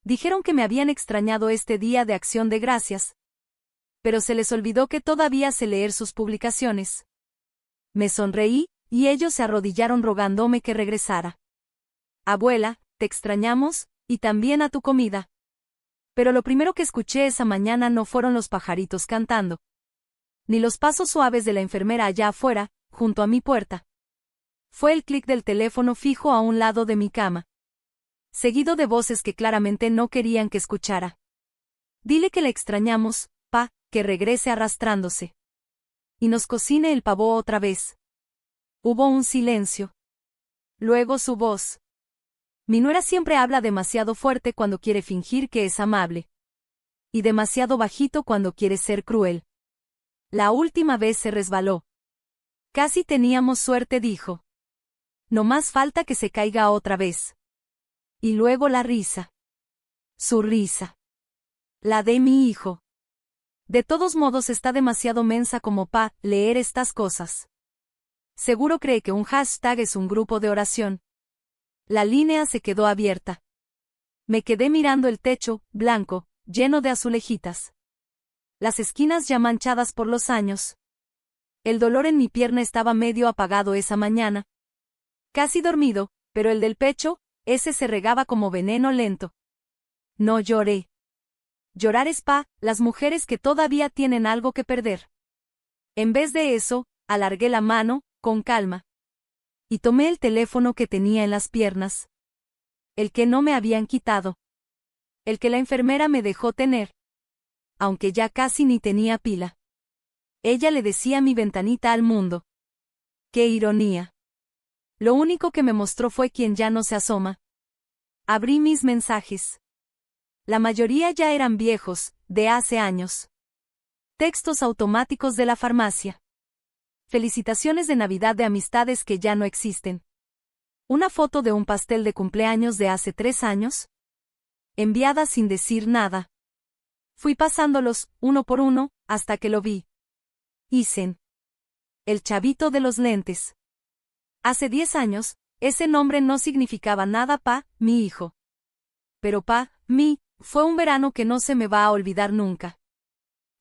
Dijeron que me habían extrañado este día de Acción de Gracias. Pero se les olvidó que todavía sé leer sus publicaciones. Me sonreí, y ellos se arrodillaron rogándome que regresara. Abuela, te extrañamos, y también a tu comida. Pero lo primero que escuché esa mañana no fueron los pajaritos cantando, ni los pasos suaves de la enfermera allá afuera, junto a mi puerta. Fue el clic del teléfono fijo a un lado de mi cama, seguido de voces que claramente no querían que escuchara. Dile que le extrañamos, pa, que regrese arrastrándose. Y nos cocine el pavo otra vez. Hubo un silencio. Luego su voz. Mi nuera siempre habla demasiado fuerte cuando quiere fingir que es amable. Y demasiado bajito cuando quiere ser cruel. La última vez se resbaló. Casi teníamos suerte, dijo. No más falta que se caiga otra vez. Y luego la risa. Su risa. La de mi hijo. De todos modos está demasiado mensa como pa leer estas cosas. Seguro cree que un hashtag es un grupo de oración. La línea se quedó abierta. Me quedé mirando el techo, blanco, lleno de azulejitas. Las esquinas ya manchadas por los años. El dolor en mi pierna estaba medio apagado esa mañana. Casi dormido, pero el del pecho, ese se regaba como veneno lento. No lloré. Llorar es las mujeres que todavía tienen algo que perder. En vez de eso, alargué la mano, con calma. Y tomé el teléfono que tenía en las piernas. El que no me habían quitado. El que la enfermera me dejó tener. Aunque ya casi ni tenía pila. Ella le decía mi ventanita al mundo. ¡Qué ironía! Lo único que me mostró fue quien ya no se asoma. Abrí mis mensajes. La mayoría ya eran viejos, de hace años. Textos automáticos de la farmacia. Felicitaciones de Navidad de amistades que ya no existen. Una foto de un pastel de cumpleaños de hace 3 años. Enviada sin decir nada. Fui pasándolos, uno por uno, hasta que lo vi. Isen. El chavito de los lentes. Hace 10 años, ese nombre no significaba nada pa, mi hijo. Pero fue un verano que no se me va a olvidar nunca.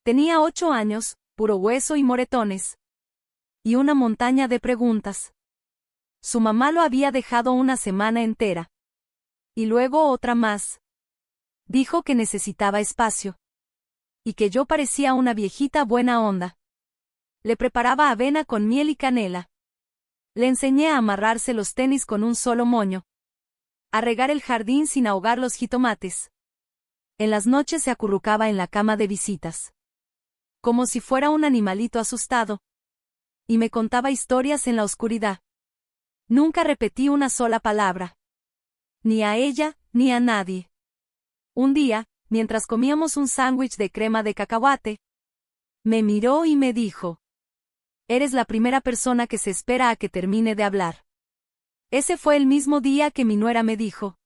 Tenía 8 años, puro hueso y moretones. Y una montaña de preguntas. Su mamá lo había dejado una semana entera. Y luego otra más. Dijo que necesitaba espacio. Y que yo parecía una viejita buena onda. Le preparaba avena con miel y canela. Le enseñé a amarrarse los tenis con un solo moño. A regar el jardín sin ahogar los jitomates. En las noches se acurrucaba en la cama de visitas. Como si fuera un animalito asustado. Y me contaba historias en la oscuridad. Nunca repetí una sola palabra. Ni a ella, ni a nadie. Un día, mientras comíamos un sándwich de crema de cacahuate, me miró y me dijo: eres la primera persona que se espera a que termine de hablar. Ese fue el mismo día que mi nuera me dijo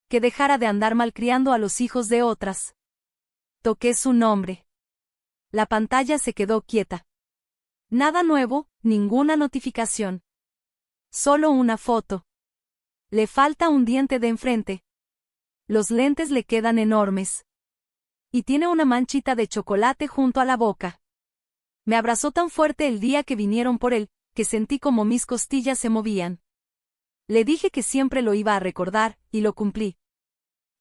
que dejara de andar malcriando a los hijos de otras. Toqué su nombre. La pantalla se quedó quieta. Nada nuevo, ninguna notificación. Solo una foto. Le falta un diente de enfrente. Los lentes le quedan enormes. Y tiene una manchita de chocolate junto a la boca. Me abrazó tan fuerte el día que vinieron por él, que sentí como mis costillas se movían. Le dije que siempre lo iba a recordar, y lo cumplí.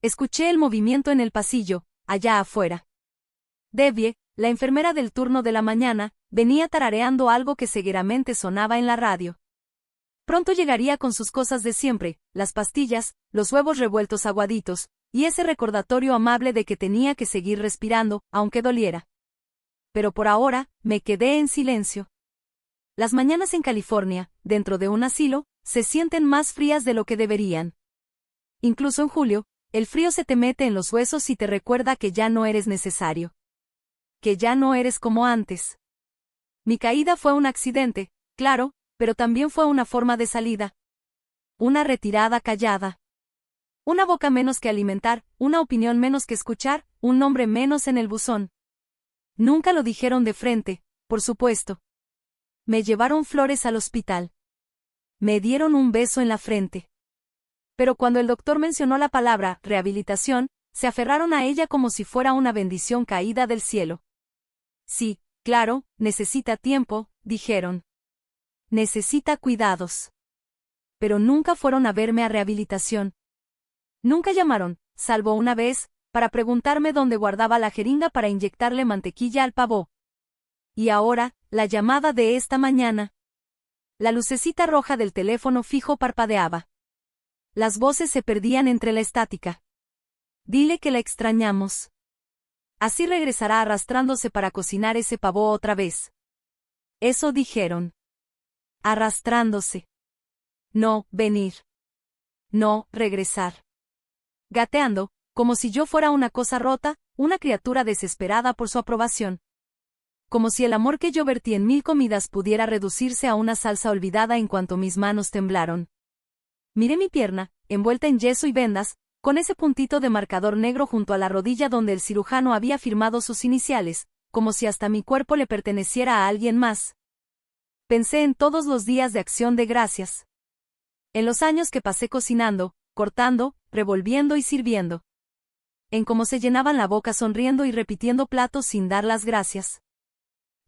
Escuché el movimiento en el pasillo, allá afuera. Debbie, la enfermera del turno de la mañana, venía tarareando algo que cegueramente sonaba en la radio. Pronto llegaría con sus cosas de siempre, las pastillas, los huevos revueltos aguaditos, y ese recordatorio amable de que tenía que seguir respirando, aunque doliera. Pero por ahora, me quedé en silencio. Las mañanas en California, dentro de un asilo, se sienten más frías de lo que deberían. Incluso en julio, el frío se te mete en los huesos y te recuerda que ya no eres necesario. Que ya no eres como antes. Mi caída fue un accidente, claro, pero también fue una forma de salida. Una retirada callada. Una boca menos que alimentar, una opinión menos que escuchar, un nombre menos en el buzón. Nunca lo dijeron de frente, por supuesto. Me llevaron flores al hospital. Me dieron un beso en la frente. Pero cuando el doctor mencionó la palabra rehabilitación, se aferraron a ella como si fuera una bendición caída del cielo. Sí, claro, necesita tiempo, dijeron. Necesita cuidados. Pero nunca fueron a verme a rehabilitación. Nunca llamaron, salvo una vez, para preguntarme dónde guardaba la jeringa para inyectarle mantequilla al pavo. Y ahora, la llamada de esta mañana. La lucecita roja del teléfono fijo parpadeaba. Las voces se perdían entre la estática. Dile que la extrañamos. Así regresará arrastrándose para cocinar ese pavo otra vez. Eso dijeron. Arrastrándose. No, venir. No, regresar. Gateando, como si yo fuera una cosa rota, una criatura desesperada por su aprobación. Como si el amor que yo vertí en 1000 comidas pudiera reducirse a una salsa olvidada en cuanto mis manos temblaron. Miré mi pierna, envuelta en yeso y vendas, con ese puntito de marcador negro junto a la rodilla donde el cirujano había firmado sus iniciales, como si hasta mi cuerpo le perteneciera a alguien más. Pensé en todos los días de acción de gracias. En los años que pasé cocinando, cortando, revolviendo y sirviendo. En cómo se llenaban la boca sonriendo y repitiendo platos sin dar las gracias.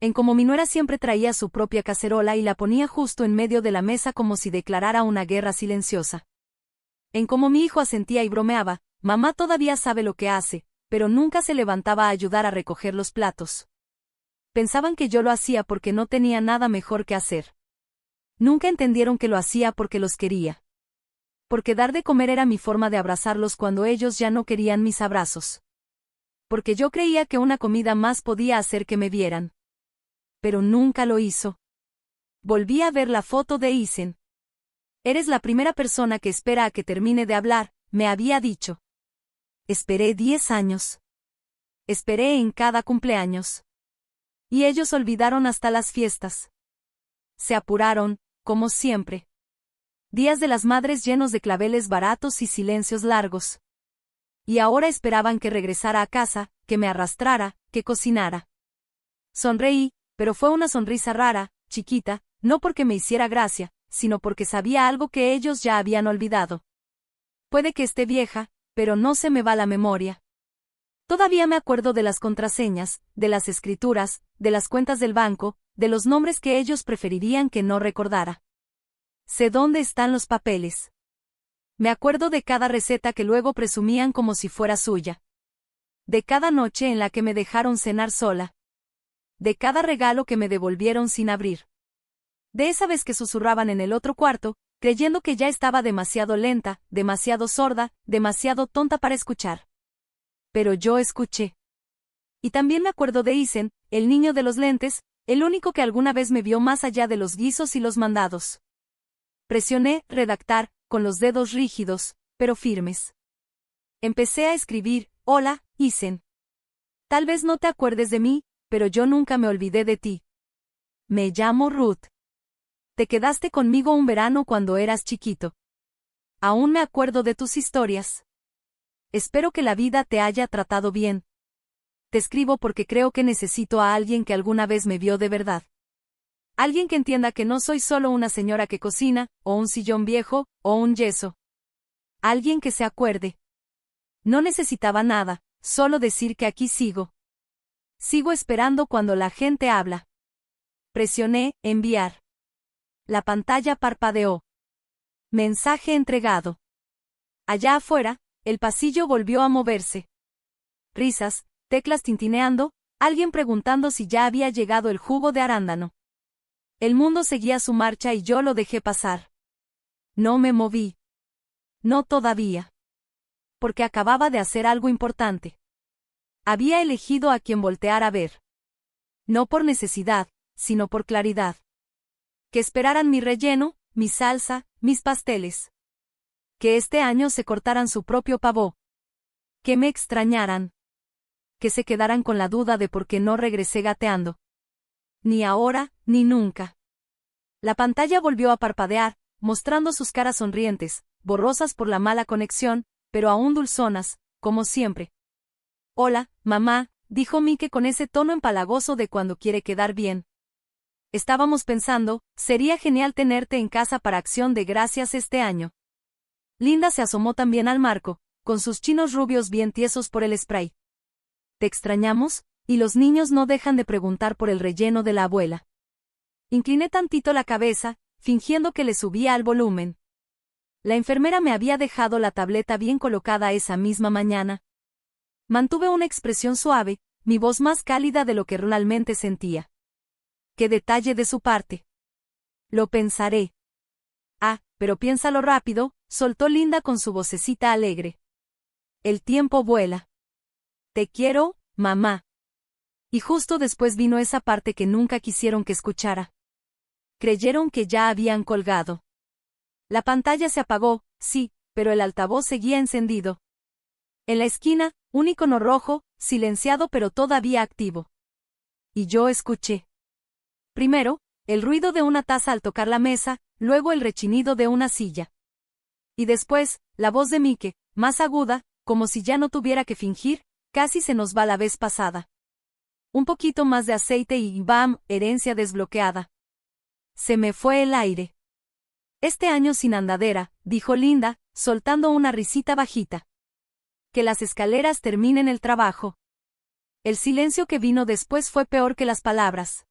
En cómo mi nuera siempre traía su propia cacerola y la ponía justo en medio de la mesa como si declarara una guerra silenciosa. En cómo mi hijo asentía y bromeaba, mamá todavía sabe lo que hace, pero nunca se levantaba a ayudar a recoger los platos. Pensaban que yo lo hacía porque no tenía nada mejor que hacer. Nunca entendieron que lo hacía porque los quería. Porque dar de comer era mi forma de abrazarlos cuando ellos ya no querían mis abrazos. Porque yo creía que una comida más podía hacer que me vieran. Pero nunca lo hizo. Volví a ver la foto de Isen. Eres la primera persona que espera a que termine de hablar, me había dicho. Esperé 10 años. Esperé en cada cumpleaños. Y ellos olvidaron hasta las fiestas. Se apuraron, como siempre. Días de las madres llenos de claveles baratos y silencios largos. Y ahora esperaban que regresara a casa, que me arrastrara, que cocinara. Sonreí, pero fue una sonrisa rara, chiquita, no porque me hiciera gracia, sino porque sabía algo que ellos ya habían olvidado. Puede que esté vieja, pero no se me va la memoria. Todavía me acuerdo de las contraseñas, de las escrituras, de las cuentas del banco, de los nombres que ellos preferirían que no recordara. Sé dónde están los papeles. Me acuerdo de cada receta que luego presumían como si fuera suya. De cada noche en la que me dejaron cenar sola. De cada regalo que me devolvieron sin abrir. De esa vez que susurraban en el otro cuarto, creyendo que ya estaba demasiado lenta, demasiado sorda, demasiado tonta para escuchar. Pero yo escuché. Y también me acuerdo de Isen, el niño de los lentes, el único que alguna vez me vio más allá de los guisos y los mandados. Presioné redactar, con los dedos rígidos, pero firmes. Empecé a escribir, hola, Isen. Tal vez no te acuerdes de mí, pero yo nunca me olvidé de ti. Me llamo Ruth. Te quedaste conmigo un verano cuando eras chiquito. Aún me acuerdo de tus historias. Espero que la vida te haya tratado bien. Te escribo porque creo que necesito a alguien que alguna vez me vio de verdad. Alguien que entienda que no soy solo una señora que cocina, o un sillón viejo, o un yeso. Alguien que se acuerde. No necesitaba nada, solo decir que aquí sigo. Sigo esperando cuando la gente habla. Presioné, enviar. La pantalla parpadeó. Mensaje entregado. Allá afuera, el pasillo volvió a moverse. Risas, teclas tintineando, alguien preguntando si ya había llegado el jugo de arándano. El mundo seguía su marcha y yo lo dejé pasar. No me moví. No todavía. Porque acababa de hacer algo importante. Había elegido a quien voltear a ver. No por necesidad, sino por claridad. Que esperaran mi relleno, mi salsa, mis pasteles. Que este año se cortaran su propio pavó. Que me extrañaran. Que se quedaran con la duda de por qué no regresé gateando. Ni ahora, ni nunca. La pantalla volvió a parpadear, mostrando sus caras sonrientes, borrosas por la mala conexión, pero aún dulzonas, como siempre. Hola, mamá, dijo Mike con ese tono empalagoso de cuando quiere quedar bien. Estábamos pensando, sería genial tenerte en casa para Acción de Gracias este año. Linda se asomó también al marco, con sus chinos rubios bien tiesos por el spray. Te extrañamos, y los niños no dejan de preguntar por el relleno de la abuela. Incliné tantito la cabeza, fingiendo que le subía al volumen. La enfermera me había dejado la tableta bien colocada esa misma mañana. Mantuve una expresión suave, mi voz más cálida de lo que realmente sentía. ¡Qué detalle de su parte! Lo pensaré. Ah, pero piénsalo rápido, soltó Linda con su vocecita alegre. El tiempo vuela. Te quiero, mamá. Y justo después vino esa parte que nunca quisieron que escuchara. Creyeron que ya habían colgado. La pantalla se apagó, sí, pero el altavoz seguía encendido. En la esquina, un icono rojo, silenciado pero todavía activo. Y yo escuché. Primero, el ruido de una taza al tocar la mesa, luego el rechinido de una silla. Y después, la voz de Mike, más aguda, como si ya no tuviera que fingir, casi se nos va la vez pasada. Un poquito más de aceite y ¡bam!, herencia desbloqueada. Se me fue el aire. Este año sin andadera, dijo Linda, soltando una risita bajita. Que las escaleras terminen el trabajo. El silencio que vino después fue peor que las palabras.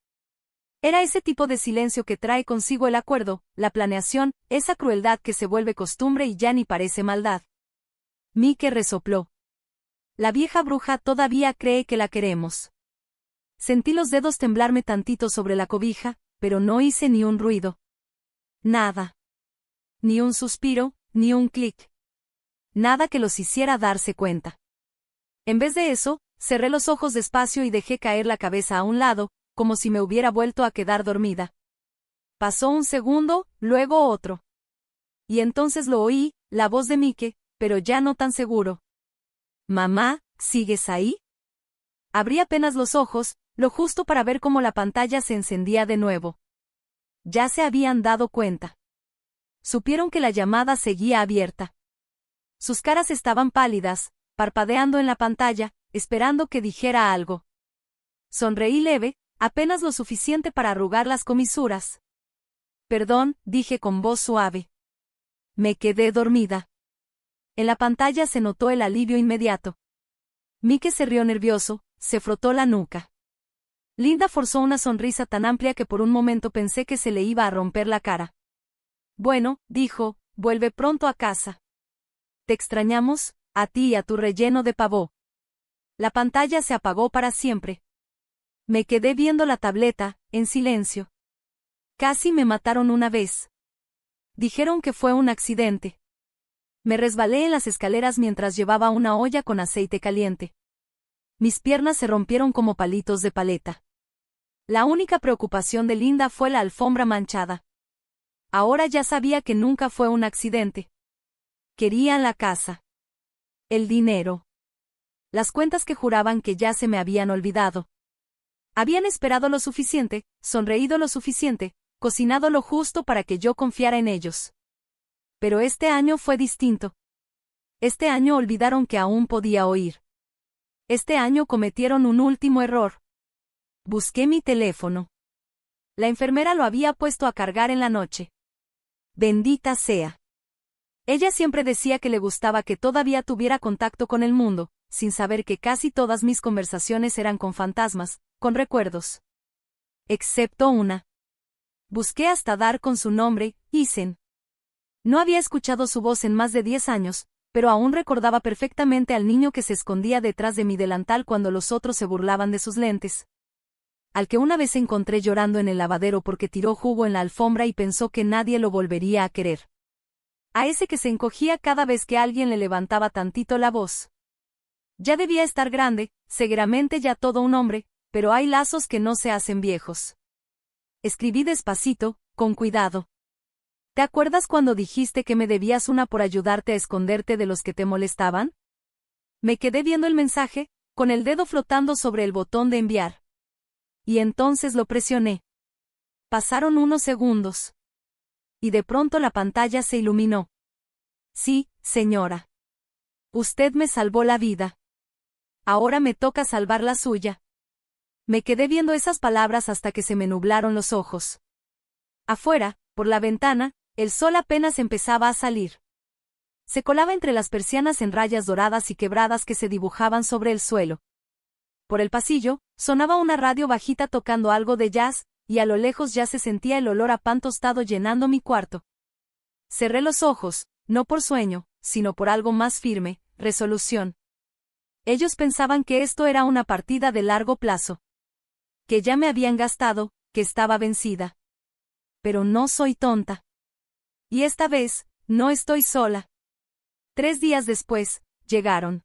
Era ese tipo de silencio que trae consigo el acuerdo, la planeación, esa crueldad que se vuelve costumbre y ya ni parece maldad. Mike resopló. La vieja bruja todavía cree que la queremos. Sentí los dedos temblarme tantito sobre la cobija, pero no hice ni un ruido. Nada. Ni un suspiro, ni un clic. Nada que los hiciera darse cuenta. En vez de eso, cerré los ojos despacio y dejé caer la cabeza a un lado, como si me hubiera vuelto a quedar dormida. Pasó un segundo, luego otro. Y entonces lo oí, la voz de Mike, pero ya no tan seguro. «Mamá, ¿sigues ahí?» Abrí apenas los ojos, lo justo para ver cómo la pantalla se encendía de nuevo. Ya se habían dado cuenta. Supieron que la llamada seguía abierta. Sus caras estaban pálidas, parpadeando en la pantalla, esperando que dijera algo. Sonreí leve, apenas lo suficiente para arrugar las comisuras. «Perdón», dije con voz suave. Me quedé dormida. En la pantalla se notó el alivio inmediato. Mike se rió nervioso, se frotó la nuca. Linda forzó una sonrisa tan amplia que por un momento pensé que se le iba a romper la cara. «Bueno», dijo, «vuelve pronto a casa. Te extrañamos, a ti y a tu relleno de pavó». La pantalla se apagó para siempre. Me quedé viendo la tableta, en silencio. Casi me mataron una vez. Dijeron que fue un accidente. Me resbalé en las escaleras mientras llevaba una olla con aceite caliente. Mis piernas se rompieron como palitos de paleta. La única preocupación de Linda fue la alfombra manchada. Ahora ya sabía que nunca fue un accidente. Querían la casa. El dinero. Las cuentas que juraban que ya se me habían olvidado. Habían esperado lo suficiente, sonreído lo suficiente, cocinado lo justo para que yo confiara en ellos. Pero este año fue distinto. Este año olvidaron que aún podía oír. Este año cometieron un último error. Busqué mi teléfono. La enfermera lo había puesto a cargar en la noche. Bendita sea. Ella siempre decía que le gustaba que todavía tuviera contacto con el mundo, sin saber que casi todas mis conversaciones eran con fantasmas, con recuerdos. Excepto una. Busqué hasta dar con su nombre, Isen. No había escuchado su voz en más de 10 años, pero aún recordaba perfectamente al niño que se escondía detrás de mi delantal cuando los otros se burlaban de sus lentes. Al que una vez encontré llorando en el lavadero porque tiró jugo en la alfombra y pensó que nadie lo volvería a querer. A ese que se encogía cada vez que alguien le levantaba tantito la voz. Ya debía estar grande, seguramente ya todo un hombre, pero hay lazos que no se hacen viejos. Escribí despacito, con cuidado. ¿Te acuerdas cuando dijiste que me debías una por ayudarte a esconderte de los que te molestaban? Me quedé viendo el mensaje, con el dedo flotando sobre el botón de enviar. Y entonces lo presioné. Pasaron unos segundos. Y de pronto la pantalla se iluminó. Sí, señora. Usted me salvó la vida. Ahora me toca salvar la suya. Me quedé viendo esas palabras hasta que se me nublaron los ojos. Afuera, por la ventana, el sol apenas empezaba a salir. Se colaba entre las persianas en rayas doradas y quebradas que se dibujaban sobre el suelo. Por el pasillo, sonaba una radio bajita tocando algo de jazz, y a lo lejos ya se sentía el olor a pan tostado llenando mi cuarto. Cerré los ojos, no por sueño, sino por algo más firme, resolución. Ellos pensaban que esto era una partida de largo plazo. Que ya me habían gastado, que estaba vencida. Pero no soy tonta. Y esta vez, no estoy sola. 3 días después, llegaron.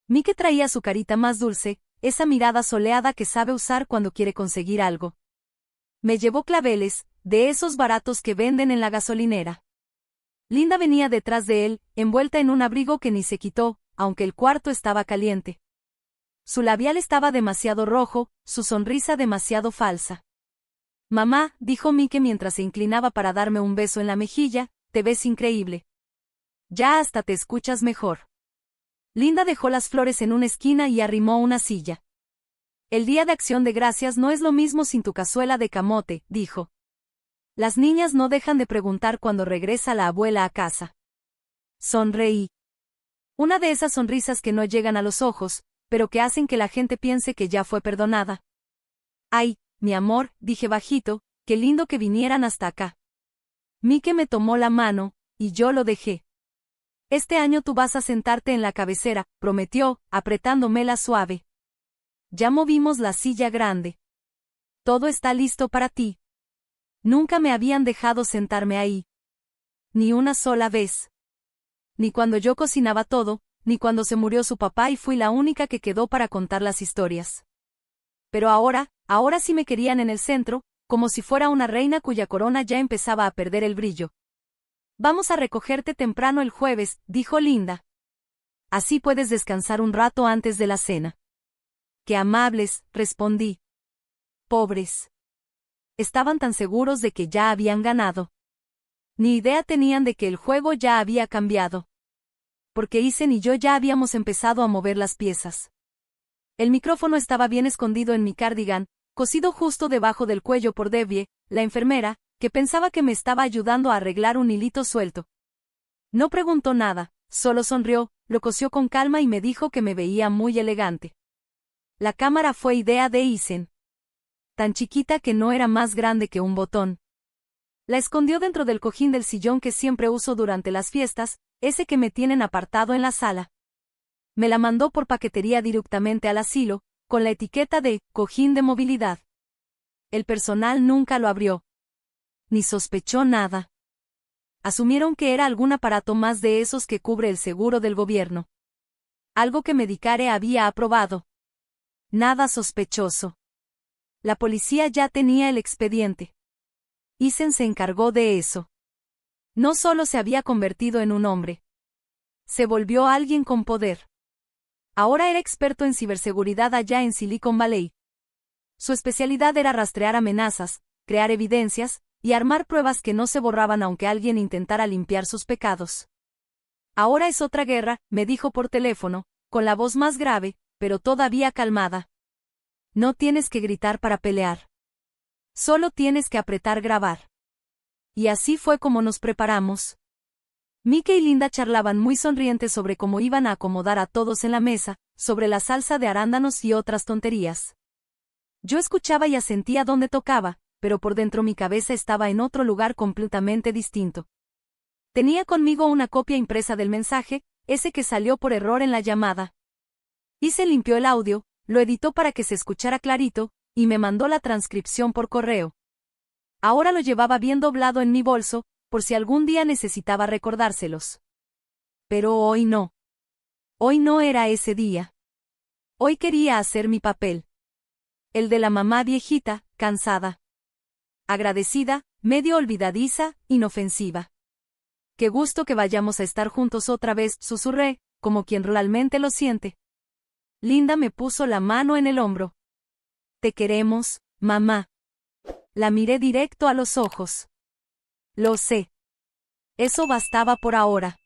Mike traía su carita más dulce, esa mirada soleada que sabe usar cuando quiere conseguir algo. Me llevó claveles, de esos baratos que venden en la gasolinera. Linda venía detrás de él, envuelta en un abrigo que ni se quitó, aunque el cuarto estaba caliente. Su labial estaba demasiado rojo, su sonrisa demasiado falsa. Mamá, dijo Mike mientras se inclinaba para darme un beso en la mejilla, te ves increíble. Ya hasta te escuchas mejor. Linda dejó las flores en una esquina y arrimó una silla. El Día de Acción de Gracias no es lo mismo sin tu cazuela de camote, dijo. Las niñas no dejan de preguntar cuando regresa la abuela a casa. Sonreí. Una de esas sonrisas que no llegan a los ojos, pero que hacen que la gente piense que ya fue perdonada. Ay, mi amor, dije bajito, qué lindo que vinieran hasta acá. Mike me tomó la mano, y yo lo dejé. Este año tú vas a sentarte en la cabecera, prometió, apretándomela suave. Ya movimos la silla grande. Todo está listo para ti. Nunca me habían dejado sentarme ahí. Ni una sola vez. Ni cuando yo cocinaba todo, ni cuando se murió su papá y fui la única que quedó para contar las historias. Pero ahora sí me querían en el centro, como si fuera una reina cuya corona ya empezaba a perder el brillo. Vamos a recogerte temprano el jueves, dijo Linda. Así puedes descansar un rato antes de la cena. Qué amables, respondí. Pobres. Estaban tan seguros de que ya habían ganado. Ni idea tenían de que el juego ya había cambiado. Porque Isen y yo ya habíamos empezado a mover las piezas. El micrófono estaba bien escondido en mi cardigan, cosido justo debajo del cuello por Debbie, la enfermera, que pensaba que me estaba ayudando a arreglar un hilito suelto. No preguntó nada, solo sonrió, lo cosió con calma y me dijo que me veía muy elegante. La cámara fue idea de Isen. Tan chiquita que no era más grande que un botón. La escondió dentro del cojín del sillón que siempre uso durante las fiestas, ese que me tienen apartado en la sala. Me la mandó por paquetería directamente al asilo, con la etiqueta de cojín de movilidad. El personal nunca lo abrió. Ni sospechó nada. Asumieron que era algún aparato más de esos que cubre el seguro del gobierno. Algo que Medicare había aprobado. Nada sospechoso. La policía ya tenía el expediente. Isen se encargó de eso. No solo se había convertido en un hombre. Se volvió alguien con poder. Ahora era experto en ciberseguridad allá en Silicon Valley. Su especialidad era rastrear amenazas, crear evidencias, y armar pruebas que no se borraban aunque alguien intentara limpiar sus pecados. Ahora es otra guerra, me dijo por teléfono, con la voz más grave, pero todavía calmada. No tienes que gritar para pelear. Solo tienes que apretar grabar. Y así fue como nos preparamos. Mike y Linda charlaban muy sonrientes sobre cómo iban a acomodar a todos en la mesa, sobre la salsa de arándanos y otras tonterías. Yo escuchaba y asentía donde tocaba, pero por dentro mi cabeza estaba en otro lugar completamente distinto. Tenía conmigo una copia impresa del mensaje, ese que salió por error en la llamada. Se limpió el audio, lo editó para que se escuchara clarito, y me mandó la transcripción por correo. Ahora lo llevaba bien doblado en mi bolso, por si algún día necesitaba recordárselos. Pero hoy no. Hoy no era ese día. Hoy quería hacer mi papel. El de la mamá viejita, cansada. Agradecida, medio olvidadiza, inofensiva. Qué gusto que vayamos a estar juntos otra vez, susurré, como quien realmente lo siente. Linda me puso la mano en el hombro. Te queremos, mamá. La miré directo a los ojos. Lo sé. Eso bastaba por ahora.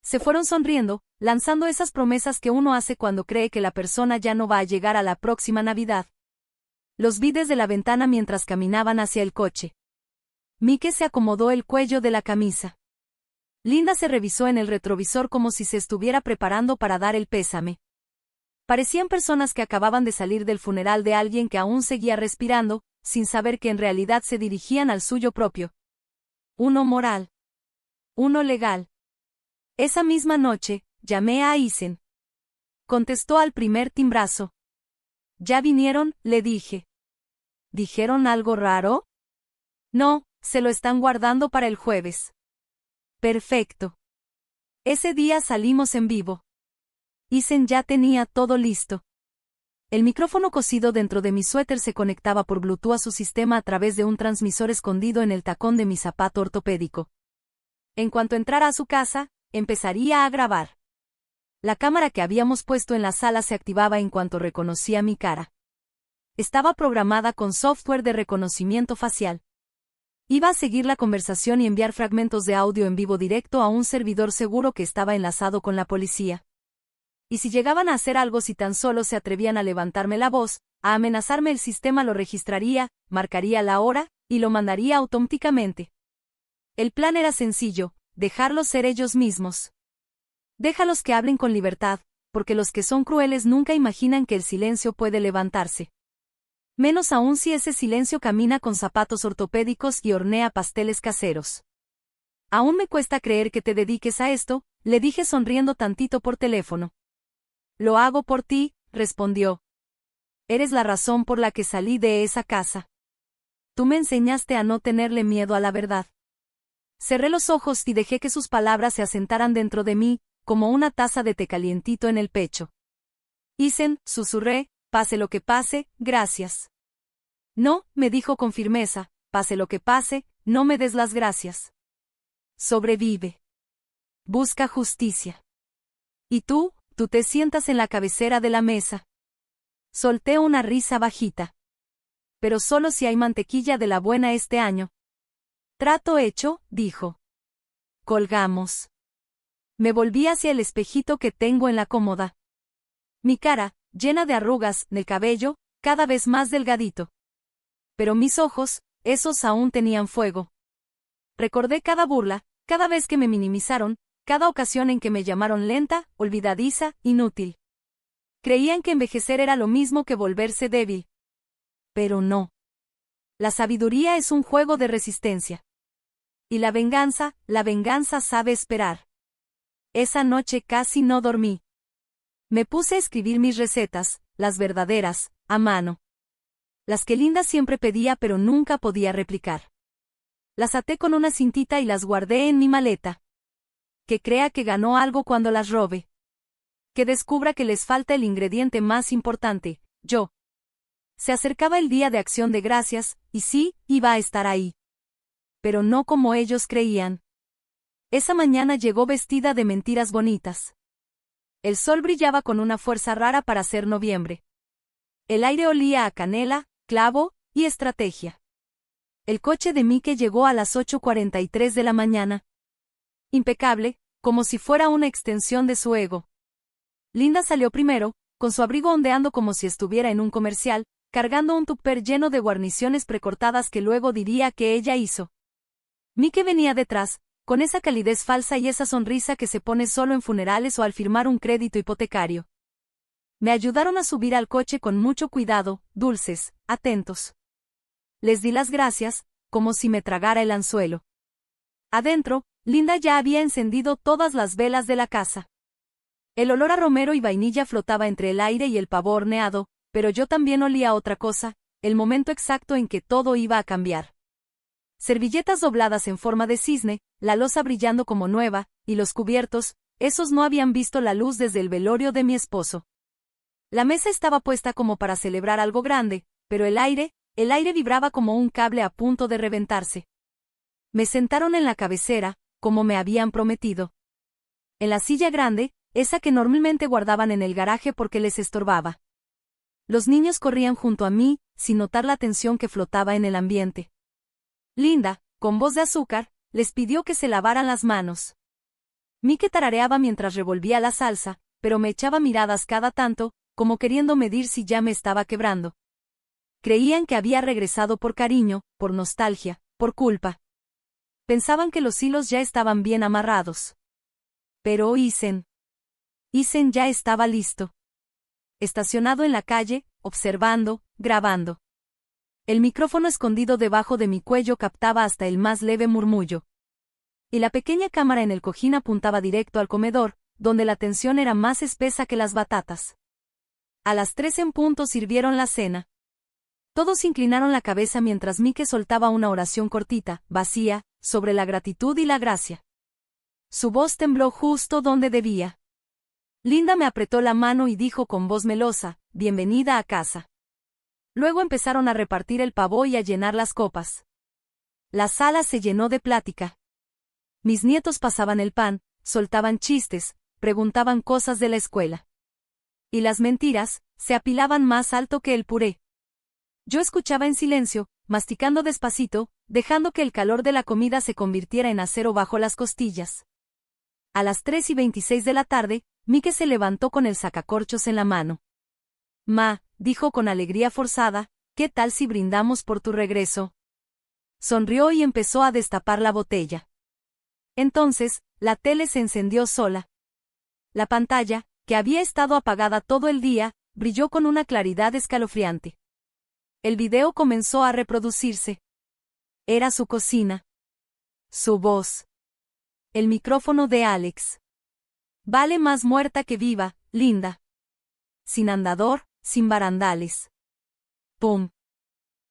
Se fueron sonriendo, lanzando esas promesas que uno hace cuando cree que la persona ya no va a llegar a la próxima Navidad. Los vi desde la ventana mientras caminaban hacia el coche. Mike se acomodó el cuello de la camisa. Linda se revisó en el retrovisor como si se estuviera preparando para dar el pésame. Parecían personas que acababan de salir del funeral de alguien que aún seguía respirando, sin saber que en realidad se dirigían al suyo propio. Uno moral. Uno legal. Esa misma noche, llamé a Isen. Contestó al primer timbrazo. ¿Ya vinieron?, le dije. ¿Dijeron algo raro? No, se lo están guardando para el jueves. Perfecto. Ese día salimos en vivo. Isen ya tenía todo listo. El micrófono cosido dentro de mi suéter se conectaba por Bluetooth a su sistema a través de un transmisor escondido en el tacón de mi zapato ortopédico. En cuanto entrara a su casa, empezaría a grabar. La cámara que habíamos puesto en la sala se activaba en cuanto reconocía mi cara. Estaba programada con software de reconocimiento facial. Iba a seguir la conversación y enviar fragmentos de audio en vivo directo a un servidor seguro que estaba enlazado con la policía. Y si llegaban a hacer algo, si tan solo se atrevían a levantarme la voz, a amenazarme, el sistema lo registraría, marcaría la hora, y lo mandaría automáticamente. El plan era sencillo: dejarlos ser ellos mismos. Déjalos que hablen con libertad, porque los que son crueles nunca imaginan que el silencio puede levantarse. Menos aún si ese silencio camina con zapatos ortopédicos y hornea pasteles caseros. Aún me cuesta creer que te dediques a esto, le dije sonriendo tantito por teléfono. Lo hago por ti, respondió. Eres la razón por la que salí de esa casa. Tú me enseñaste a no tenerle miedo a la verdad. Cerré los ojos y dejé que sus palabras se asentaran dentro de mí, como una taza de té calientito en el pecho. Isen, susurré, pase lo que pase, gracias. No, me dijo con firmeza, pase lo que pase, no me des las gracias. Sobrevive. Busca justicia. ¿Y tú te sientas en la cabecera de la mesa? Solté una risa bajita. Pero solo si hay mantequilla de la buena este año. Trato hecho, dijo. Colgamos. Me volví hacia el espejito que tengo en la cómoda. Mi cara, llena de arrugas, del cabello, cada vez más delgadito. Pero mis ojos, esos aún tenían fuego. Recordé cada burla, cada vez que me minimizaron, cada ocasión en que me llamaron lenta, olvidadiza, inútil. Creían que envejecer era lo mismo que volverse débil. Pero no. La sabiduría es un juego de resistencia. Y la venganza sabe esperar. Esa noche casi no dormí. Me puse a escribir mis recetas, las verdaderas, a mano. Las que Linda siempre pedía pero nunca podía replicar. Las até con una cintita y las guardé en mi maleta. Que crea que ganó algo cuando las robe. Que descubra que les falta el ingrediente más importante, yo. Se acercaba el día de Acción de Gracias, y sí, iba a estar ahí. Pero no como ellos creían. Esa mañana llegó vestida de mentiras bonitas. El sol brillaba con una fuerza rara para ser noviembre. El aire olía a canela, clavo y estrategia. El coche de Mike llegó a las 8:43 de la mañana. Impecable, como si fuera una extensión de su ego. Linda salió primero, con su abrigo ondeando como si estuviera en un comercial, cargando un tupper lleno de guarniciones precortadas que luego diría que ella hizo. Mike venía detrás, con esa calidez falsa y esa sonrisa que se pone solo en funerales o al firmar un crédito hipotecario. Me ayudaron a subir al coche con mucho cuidado, dulces, atentos. Les di las gracias, como si me tragara el anzuelo. Adentro, Linda ya había encendido todas las velas de la casa. El olor a romero y vainilla flotaba entre el aire y el pavo horneado, pero yo también olía otra cosa, el momento exacto en que todo iba a cambiar. Servilletas dobladas en forma de cisne, la loza brillando como nueva, y los cubiertos, esos no habían visto la luz desde el velorio de mi esposo. La mesa estaba puesta como para celebrar algo grande, pero el aire vibraba como un cable a punto de reventarse. Me sentaron en la cabecera, como me habían prometido. En la silla grande, esa que normalmente guardaban en el garaje porque les estorbaba. Los niños corrían junto a mí, sin notar la tensión que flotaba en el ambiente. Linda, con voz de azúcar, les pidió que se lavaran las manos. Mike tarareaba mientras revolvía la salsa, pero me echaba miradas cada tanto, como queriendo medir si ya me estaba quebrando. Creían que había regresado por cariño, por nostalgia, por culpa. Pensaban que los hilos ya estaban bien amarrados. Pero Isen ya estaba listo. Estacionado en la calle, observando, grabando. El micrófono escondido debajo de mi cuello captaba hasta el más leve murmullo. Y la pequeña cámara en el cojín apuntaba directo al comedor, donde la tensión era más espesa que las batatas. A las 3 en punto sirvieron la cena. Todos inclinaron la cabeza mientras Mike soltaba una oración cortita, vacía, sobre la gratitud y la gracia. Su voz tembló justo donde debía. Linda me apretó la mano y dijo con voz melosa, «Bienvenida a casa». Luego empezaron a repartir el pavo y a llenar las copas. La sala se llenó de plática. Mis nietos pasaban el pan, soltaban chistes, preguntaban cosas de la escuela. Y las mentiras se apilaban más alto que el puré. Yo escuchaba en silencio, masticando despacito, dejando que el calor de la comida se convirtiera en acero bajo las costillas. A las 3:26 de la tarde, Mike se levantó con el sacacorchos en la mano. «Ma», dijo con alegría forzada, «¿qué tal si brindamos por tu regreso?» Sonrió y empezó a destapar la botella. Entonces, la tele se encendió sola. La pantalla, que había estado apagada todo el día, brilló con una claridad escalofriante. El video comenzó a reproducirse. Era su cocina. Su voz. El micrófono de Alex. «Vale más muerta que viva, Linda». Sin andador, sin barandales. ¡Pum!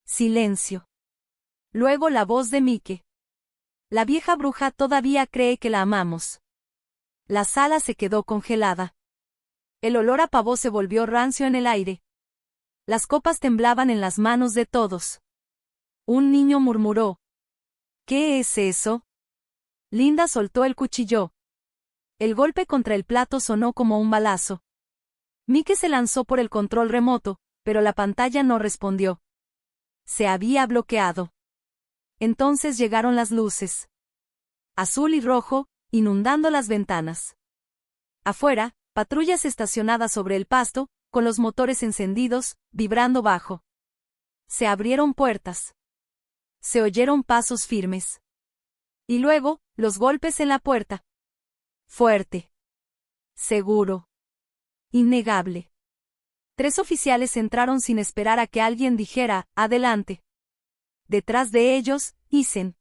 Silencio. Luego la voz de Mike. «La vieja bruja todavía cree que la amamos». La sala se quedó congelada. El olor a pavo se volvió rancio en el aire. Las copas temblaban en las manos de todos. Un niño murmuró. «¿Qué es eso?» Linda soltó el cuchillo. El golpe contra el plato sonó como un balazo. Mike se lanzó por el control remoto, pero la pantalla no respondió. Se había bloqueado. Entonces llegaron las luces. Azul y rojo, inundando las ventanas. Afuera, patrullas estacionadas sobre el pasto, con los motores encendidos, vibrando bajo. Se abrieron puertas. Se oyeron pasos firmes. Y luego, los golpes en la puerta. Fuerte. Seguro. Innegable. 3 oficiales entraron sin esperar a que alguien dijera, «Adelante». Detrás de ellos, Isen.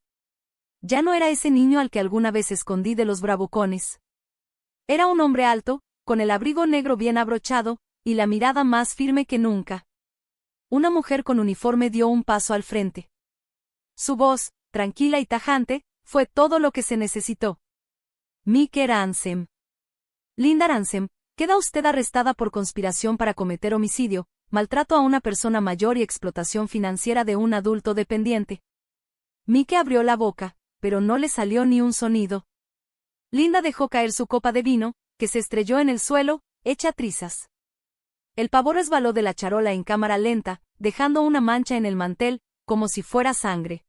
Ya no era ese niño al que alguna vez escondí de los bravucones. Era un hombre alto, con el abrigo negro bien abrochado, y la mirada más firme que nunca. Una mujer con uniforme dio un paso al frente. Su voz, tranquila y tajante, fue todo lo que se necesitó. «Mike Ransome». «Linda Ransome, queda usted arrestada por conspiración para cometer homicidio, maltrato a una persona mayor y explotación financiera de un adulto dependiente». Mike abrió la boca, pero no le salió ni un sonido. Linda dejó caer su copa de vino, que se estrelló en el suelo, hecha trizas. El pavo resbaló de la charola en cámara lenta, dejando una mancha en el mantel, como si fuera sangre.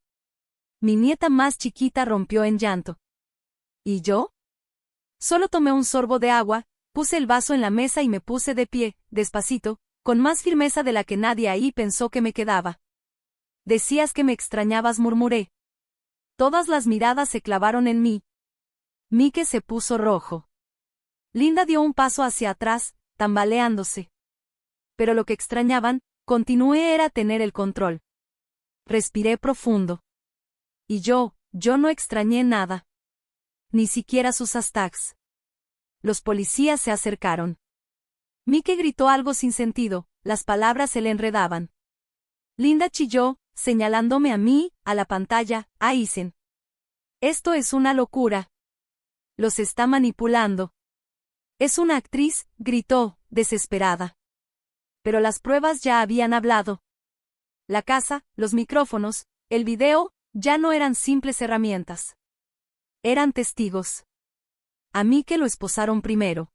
Mi nieta más chiquita rompió en llanto. ¿Y yo? Solo tomé un sorbo de agua, puse el vaso en la mesa y me puse de pie, despacito, con más firmeza de la que nadie ahí pensó que me quedaba. «Decías que me extrañabas», murmuré. Todas las miradas se clavaron en mí. Mike se puso rojo. Linda dio un paso hacia atrás, tambaleándose. Pero lo que extrañaban, continué, era tener el control. Respiré profundo. Y yo no extrañé nada. Ni siquiera sus hashtags. Los policías se acercaron. Mike gritó algo sin sentido, las palabras se le enredaban. Linda chilló, señalándome a mí, a la pantalla, a Isen. «Esto es una locura. Los está manipulando». «Es una actriz», gritó, desesperada. Pero las pruebas ya habían hablado. La casa, los micrófonos, el video, ya no eran simples herramientas. Eran testigos. A Mike lo esposaron primero.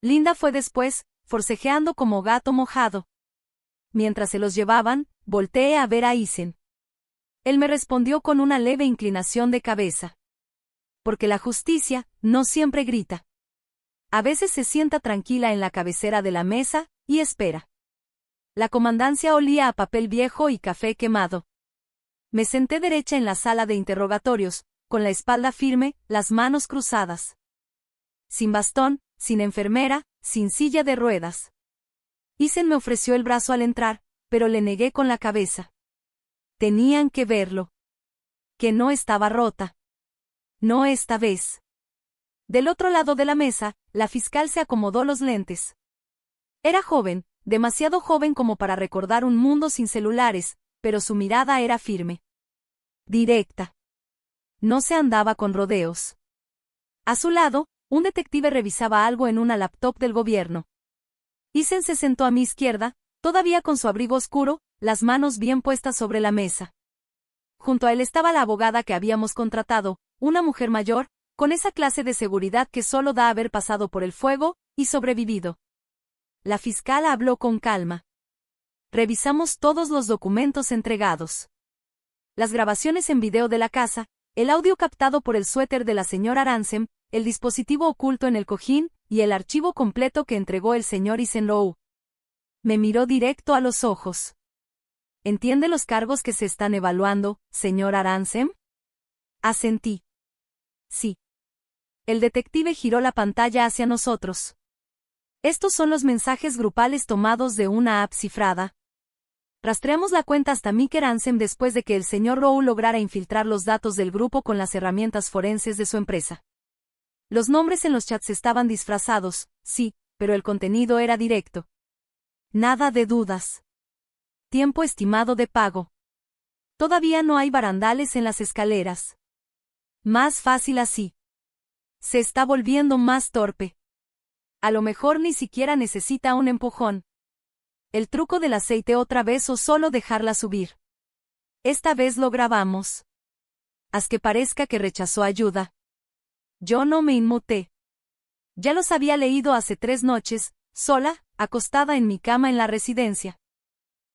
Linda fue después, forcejeando como gato mojado. Mientras se los llevaban, volteé a ver a Isen. Él me respondió con una leve inclinación de cabeza. Porque la justicia no siempre grita. A veces se sienta tranquila en la cabecera de la mesa y espera. La comandancia olía a papel viejo y café quemado. Me senté derecha en la sala de interrogatorios, con la espalda firme, las manos cruzadas. Sin bastón, sin enfermera, sin silla de ruedas. Isen me ofreció el brazo al entrar, pero le negué con la cabeza. Tenían que verlo. Que no estaba rota. No esta vez. Del otro lado de la mesa, la fiscal se acomodó los lentes. Era joven, demasiado joven como para recordar un mundo sin celulares, pero su mirada era firme. Directa. No se andaba con rodeos. A su lado, un detective revisaba algo en una laptop del gobierno. Isen se sentó a mi izquierda, todavía con su abrigo oscuro, las manos bien puestas sobre la mesa. Junto a él estaba la abogada que habíamos contratado, una mujer mayor, con esa clase de seguridad que solo da haber pasado por el fuego y sobrevivido. La fiscal habló con calma. Revisamos todos los documentos entregados. Las grabaciones en video de la casa, el audio captado por el suéter de la señora Ransom, el dispositivo oculto en el cojín y el archivo completo que entregó el señor Isenlow. Me miró directo a los ojos. ¿Entiende los cargos que se están evaluando, señora Ransom? Asentí. Sí. El detective giró la pantalla hacia nosotros. Estos son los mensajes grupales tomados de una app cifrada. Rastreamos la cuenta hasta Mike Ransom después de que el señor Rowe lograra infiltrar los datos del grupo con las herramientas forenses de su empresa. Los nombres en los chats estaban disfrazados, sí, pero el contenido era directo. Nada de dudas. Tiempo estimado de pago. Todavía no hay barandales en las escaleras. Más fácil así. Se está volviendo más torpe. A lo mejor ni siquiera necesita un empujón. El truco del aceite otra vez o solo dejarla subir. Esta vez lo grabamos. Haz que parezca que rechazó ayuda. Yo no me inmuté. Ya los había leído hace 3 noches, sola, acostada en mi cama en la residencia.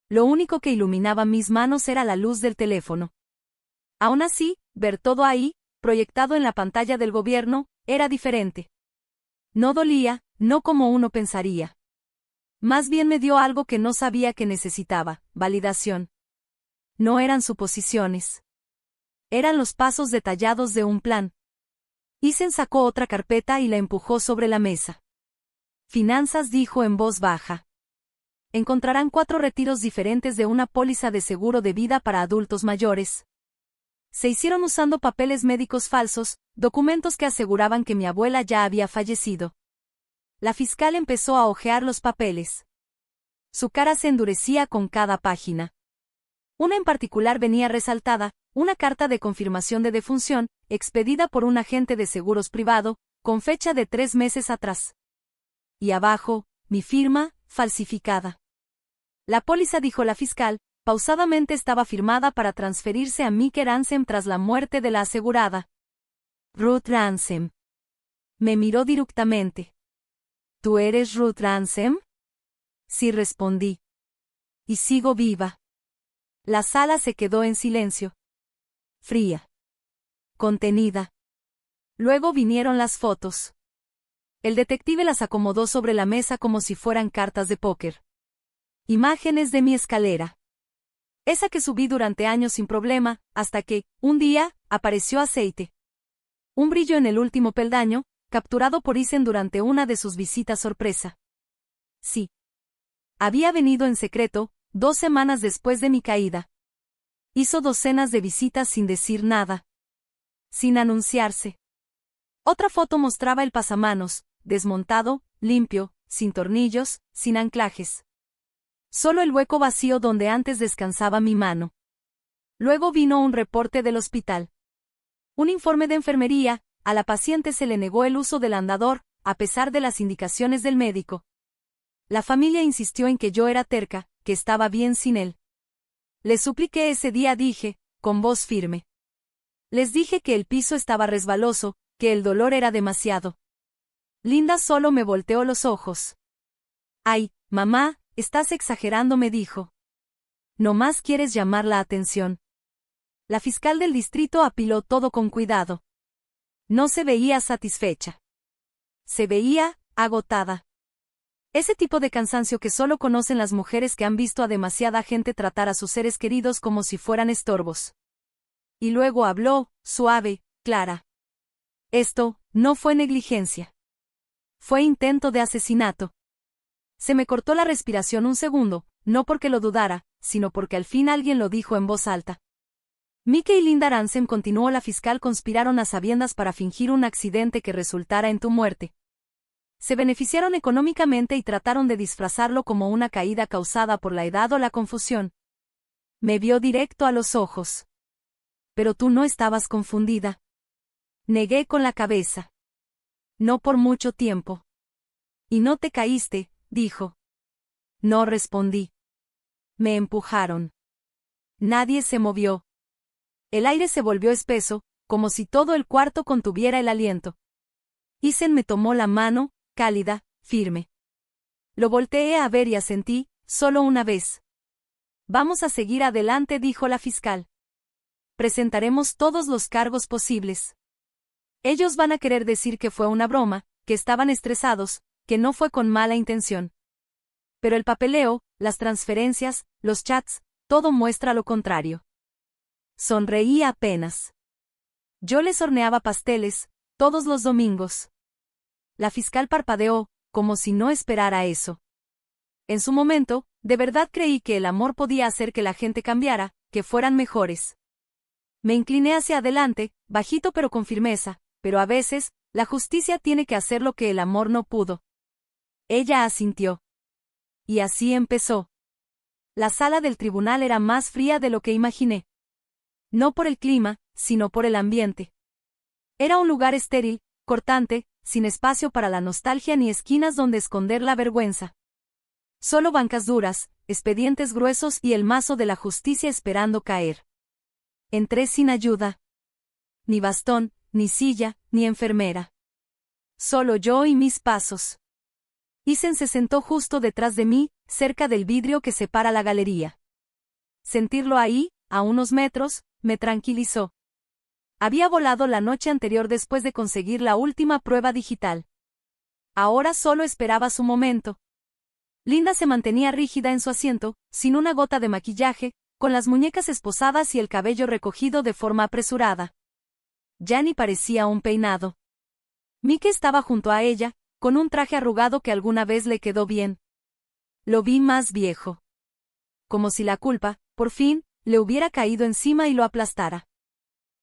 Lo único que iluminaba mis manos era la luz del teléfono. Aún así, ver todo ahí, proyectado en la pantalla del gobierno, era diferente. No dolía, no como uno pensaría. Más bien me dio algo que no sabía que necesitaba, validación. No eran suposiciones. Eran los pasos detallados de un plan. Isen sacó otra carpeta y la empujó sobre la mesa. Finanzas, dijo en voz baja. Encontrarán 4 retiros diferentes de una póliza de seguro de vida para adultos mayores. Se hicieron usando papeles médicos falsos, documentos que aseguraban que mi abuela ya había fallecido. La fiscal empezó a hojear los papeles. Su cara se endurecía con cada página. Una en particular venía resaltada, una carta de confirmación de defunción, expedida por un agente de seguros privado, con fecha de 3 meses atrás. Y abajo, mi firma, falsificada. La póliza, dijo la fiscal, pausadamente estaba firmada para transferirse a Mike Ransom tras la muerte de la asegurada. Ruth Ransom. Me miró directamente. ¿Tú eres Ruth Ransom? Sí, respondí. Y sigo viva. La sala se quedó en silencio. Fría. Contenida. Luego vinieron las fotos. El detective las acomodó sobre la mesa como si fueran cartas de póker. Imágenes de mi escalera. Esa que subí durante años sin problema, hasta que, un día, apareció aceite. Un brillo en el último peldaño, capturado por Isen durante una de sus visitas sorpresa. Sí. Había venido en secreto, 2 semanas después de mi caída. Hizo docenas de visitas sin decir nada. Sin anunciarse. Otra foto mostraba el pasamanos, desmontado, limpio, sin tornillos, sin anclajes. Solo el hueco vacío donde antes descansaba mi mano. Luego vino un reporte del hospital. Un informe de enfermería, a la paciente se le negó el uso del andador, a pesar de las indicaciones del médico. La familia insistió en que yo era terca, que estaba bien sin él. Les supliqué ese día, dije, con voz firme. Les dije que el piso estaba resbaloso, que el dolor era demasiado. Linda solo me volteó los ojos. Ay, mamá, estás exagerando, me dijo. No más quieres llamar la atención. La fiscal del distrito apiló todo con cuidado. No se veía satisfecha. Se veía agotada. Ese tipo de cansancio que solo conocen las mujeres que han visto a demasiada gente tratar a sus seres queridos como si fueran estorbos. Y luego habló, suave, Clara. Esto no fue negligencia. Fue intento de asesinato. Se me cortó la respiración un segundo, no porque lo dudara, sino porque al fin alguien lo dijo en voz alta. Mike y Linda Ransom, continuó la fiscal, conspiraron a sabiendas para fingir un accidente que resultara en tu muerte. Se beneficiaron económicamente y trataron de disfrazarlo como una caída causada por la edad o la confusión. Me vio directo a los ojos. Pero tú no estabas confundida. Negué con la cabeza. No por mucho tiempo. Y no te caíste, dijo. No respondí. Me empujaron. Nadie se movió. El aire se volvió espeso, como si todo el cuarto contuviera el aliento. Isen me tomó la mano, cálida, firme. Lo volteé a ver y asentí, solo una vez. Vamos a seguir adelante, dijo la fiscal. Presentaremos todos los cargos posibles. Ellos van a querer decir que fue una broma, que estaban estresados, que no fue con mala intención. Pero el papeleo, las transferencias, los chats, todo muestra lo contrario. Sonreí apenas. Yo les horneaba pasteles, todos los domingos. La fiscal parpadeó, como si no esperara eso. En su momento, de verdad creí que el amor podía hacer que la gente cambiara, que fueran mejores. Me incliné hacia adelante, bajito pero con firmeza, pero a veces, la justicia tiene que hacer lo que el amor no pudo. Ella asintió. Y así empezó. La sala del tribunal era más fría de lo que imaginé. No por el clima, sino por el ambiente. Era un lugar estéril, cortante, sin espacio para la nostalgia ni esquinas donde esconder la vergüenza. Solo bancas duras, expedientes gruesos y el mazo de la justicia esperando caer. Entré sin ayuda. Ni bastón, ni silla, ni enfermera. Solo yo y mis pasos. Isen se sentó justo detrás de mí, cerca del vidrio que separa la galería. Sentirlo ahí, a unos metros, me tranquilizó. Había volado la noche anterior después de conseguir la última prueba digital. Ahora solo esperaba su momento. Linda se mantenía rígida en su asiento, sin una gota de maquillaje, con las muñecas esposadas y el cabello recogido de forma apresurada. Ya ni parecía un peinado. Mike estaba junto a ella, con un traje arrugado que alguna vez le quedó bien. Lo vi más viejo. Como si la culpa, por fin, le hubiera caído encima y lo aplastara.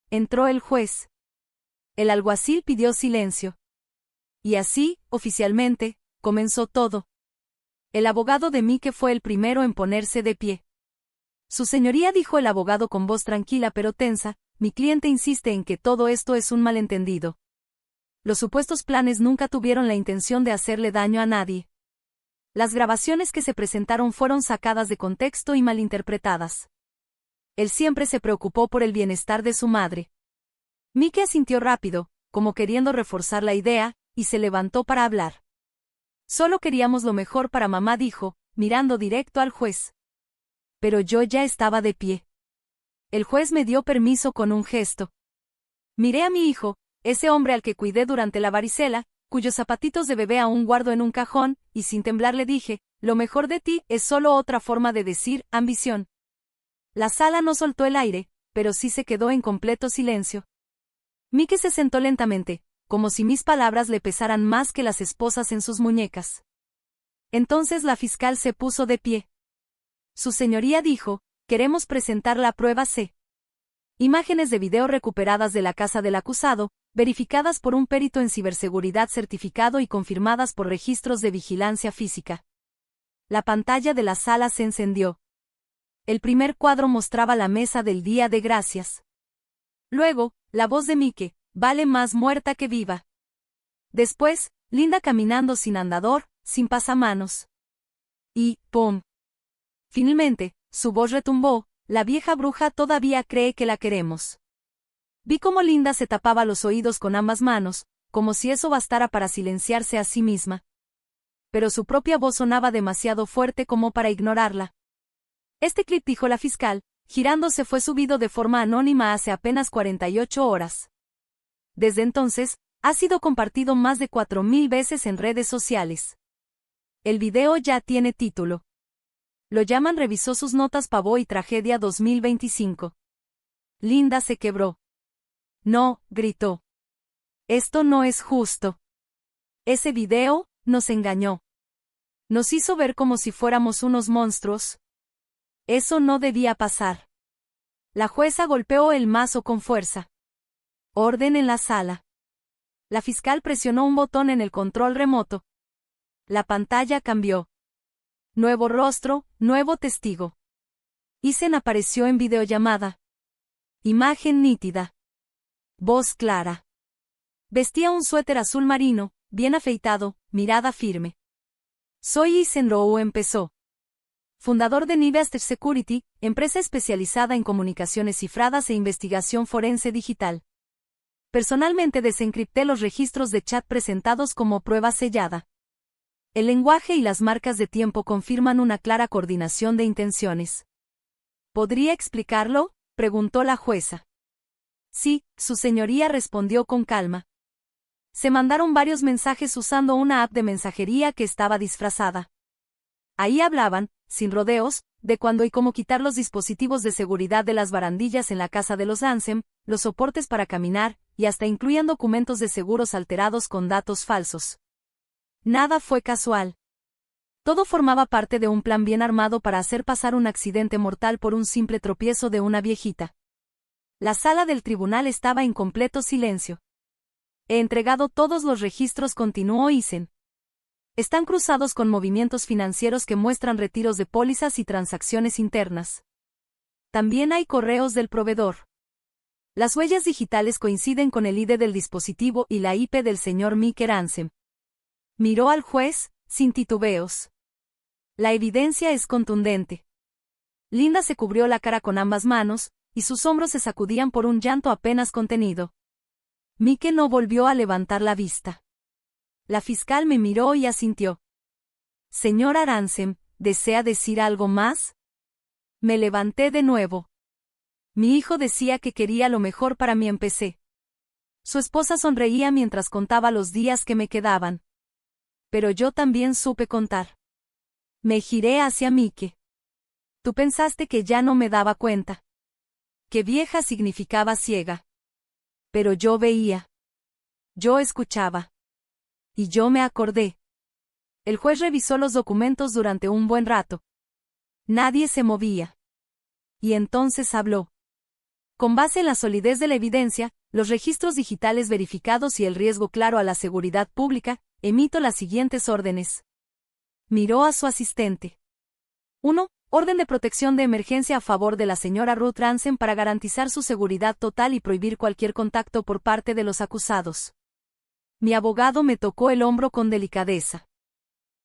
Entró el juez. El alguacil pidió silencio. Y así, oficialmente, comenzó todo. El abogado de Mike fue el primero en ponerse de pie. Su señoría, dijo el abogado con voz tranquila pero tensa, mi cliente insiste en que todo esto es un malentendido. Los supuestos planes nunca tuvieron la intención de hacerle daño a nadie. Las grabaciones que se presentaron fueron sacadas de contexto y malinterpretadas. Él siempre se preocupó por el bienestar de su madre. Mike asintió rápido, como queriendo reforzar la idea, y se levantó para hablar. Solo queríamos lo mejor para mamá, dijo, mirando directo al juez. Pero yo ya estaba de pie. El juez me dio permiso con un gesto. Miré a mi hijo, ese hombre al que cuidé durante la varicela, cuyos zapatitos de bebé aún guardo en un cajón, y sin temblar le dije, lo mejor de ti es solo otra forma de decir ambición. La sala no soltó el aire, pero sí se quedó en completo silencio. Mike se sentó lentamente, como si mis palabras le pesaran más que las esposas en sus muñecas. Entonces la fiscal se puso de pie. Su señoría, dijo, queremos presentar la prueba C. Imágenes de video recuperadas de la casa del acusado, verificadas por un perito en ciberseguridad certificado y confirmadas por registros de vigilancia física. La pantalla de la sala se encendió. El primer cuadro mostraba la mesa del Día de Gracias. Luego, la voz de Mike, vale más muerta que viva. Después, Linda caminando sin andador, sin pasamanos. Y, ¡pum! Finalmente, su voz retumbó, la vieja bruja todavía cree que la queremos. Vi cómo Linda se tapaba los oídos con ambas manos, como si eso bastara para silenciarse a sí misma. Pero su propia voz sonaba demasiado fuerte como para ignorarla. Este clip, dijo la fiscal, girándose, fue subido de forma anónima hace apenas 48 horas. Desde entonces, ha sido compartido más de 4000 veces en redes sociales. El video ya tiene título. Lo llaman Revisó sus notas, pavó y tragedia 2025. Linda se quebró. No, gritó. Esto no es justo. Ese video nos engañó. Nos hizo ver como si fuéramos unos monstruos. Eso no debía pasar. La jueza golpeó el mazo con fuerza. Orden en la sala. La fiscal presionó un botón en el control remoto. La pantalla cambió. Nuevo rostro, nuevo testigo. Isen apareció en videollamada. Imagen nítida. Voz clara. Vestía un suéter azul marino, bien afeitado, mirada firme. Soy Isen Rou, empezó. Fundador de Nivest Security, empresa especializada en comunicaciones cifradas e investigación forense digital. Personalmente desencripté los registros de chat presentados como prueba sellada. El lenguaje y las marcas de tiempo confirman una clara coordinación de intenciones. ¿Podría explicarlo?, preguntó la jueza. Sí, su señoría, respondió con calma. Se mandaron varios mensajes usando una app de mensajería que estaba disfrazada. Ahí hablaban, sin rodeos, de cuándo y cómo quitar los dispositivos de seguridad de las barandillas en la casa de los Ansem, los soportes para caminar, y hasta incluían documentos de seguros alterados con datos falsos. Nada fue casual. Todo formaba parte de un plan bien armado para hacer pasar un accidente mortal por un simple tropiezo de una viejita. La sala del tribunal estaba en completo silencio. He entregado todos los registros, continuó Isen. Están cruzados con movimientos financieros que muestran retiros de pólizas y transacciones internas. También hay correos del proveedor. Las huellas digitales coinciden con el ID del dispositivo y la IP del señor Miker Ansem. Miró al juez, sin titubeos. La evidencia es contundente. Linda se cubrió la cara con ambas manos, y sus hombros se sacudían por un llanto apenas contenido. Mike no volvió a levantar la vista. La fiscal me miró y asintió. Señor Ansem, ¿desea decir algo más? Me levanté de nuevo. Mi hijo decía que quería lo mejor para mí, empecé. Su esposa sonreía mientras contaba los días que me quedaban. Pero yo también supe contar. Me giré hacia Mike. Tú pensaste que ya no me daba cuenta. Que vieja significaba ciega. Pero yo veía. Yo escuchaba. Y yo me acordé. El juez revisó los documentos durante un buen rato. Nadie se movía. Y entonces habló. Con base en la solidez de la evidencia, los registros digitales verificados y el riesgo claro a la seguridad pública, emito las siguientes órdenes. Miró a su asistente. 1. Orden de protección de emergencia a favor de la señora Ruth Ansem para garantizar su seguridad total y prohibir cualquier contacto por parte de los acusados. Mi abogado me tocó el hombro con delicadeza.